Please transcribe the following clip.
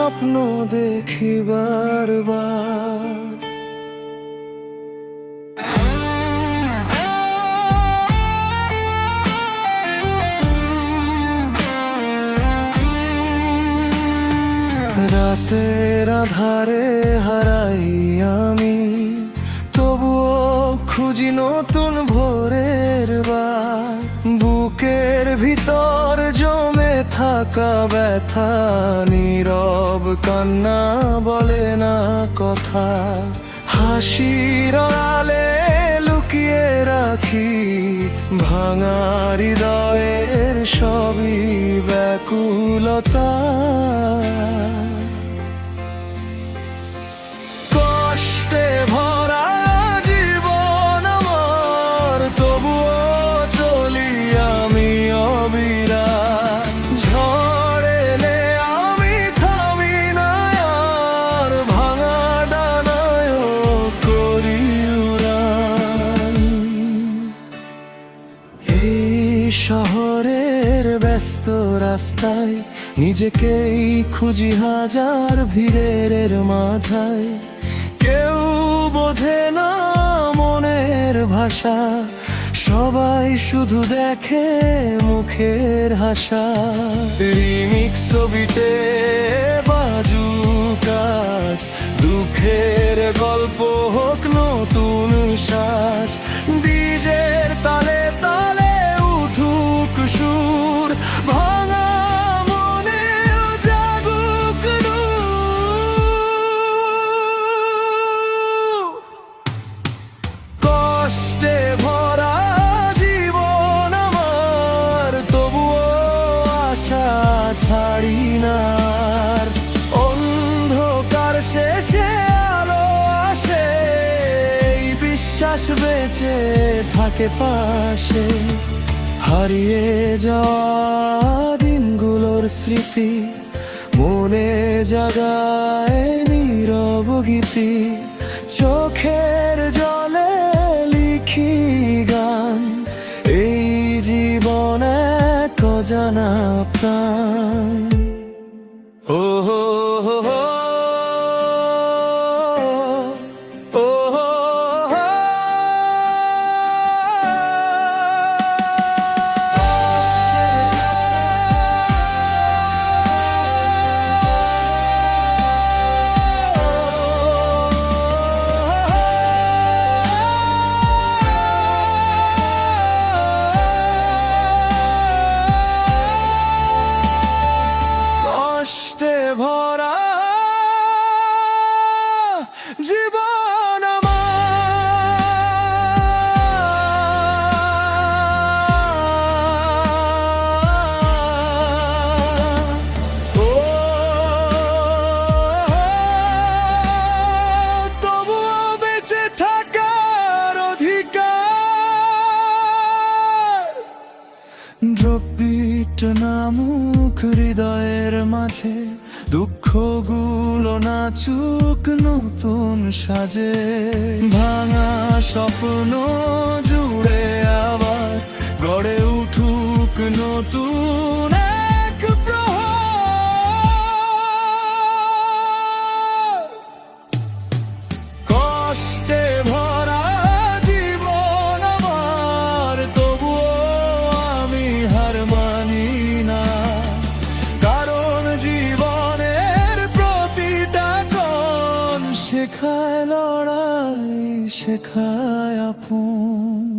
স্বপ্ন দেখি বারবার। রাতের আধারে হারাই আমি, তবুও খুঁজি নতুন ভোরের বার। বুকের ভিতর জমে থাকা ব্যথা, নীরব কান্না বলে না কথা। হাসির আড়ালে লুকিয়ে রাখি ভাঙা হৃদয়ের সবই ব্যাকুলতা। কষ্টে ভরা জীবন আমার, তবুও চলি আমি অবিরাম। ঝড় এলে আমি থামি না আর, ভাঙা ডানায় করি উড়ান। এই শহরের ব্যস্ত রাস্তায় নিজেকেই খুঁজি হাজার ভিড়ের মাঝায়। কেউ বোঝে না মনের ভাষা, সবাই শুধু দেখে মুখের হাসা। রিমিক্স ছবিতে বাজু কাজ, দুঃখের গল্প হোক নতুন সাজ। ডিজের তালে তালে উঠুক সুর, ভাঙা মনে জাগুক নূর। কষ্টে ভরা জীবন আমার, তবুও আশা ছাড়ি না। অন্ধকার শেষে আলো আসে, এই বিশ্বাস বেঁচে থাকে পাশে। হারিয়ে যাওয়া দিনগুলোর স্মৃতি মনে জাগায় নীরব গীতি। চোখের জলে লিখি গান, এই জীবন এক অজানা প্রাণ। ও হো হো হো, ও হো হো। কষ্টে ভরা জীবন আমার, ও তবুও বেঁচে থাকার অধিকার। ড্রপবিট নামুক হৃদয়ের মাঝে, দুঃখগুলো নাচুক নতুন সাজে। ভাঙা স্বপ্ন জুড়ে আবার গড়ে উঠুক নতুন এক প্রহর। কষ্টে ভরা জীবন আমার, তবুও আমি হার মানি না। কারণ জীবনের প্রতিটা কোণ শেখায় লড়াই, শেখায় আপন।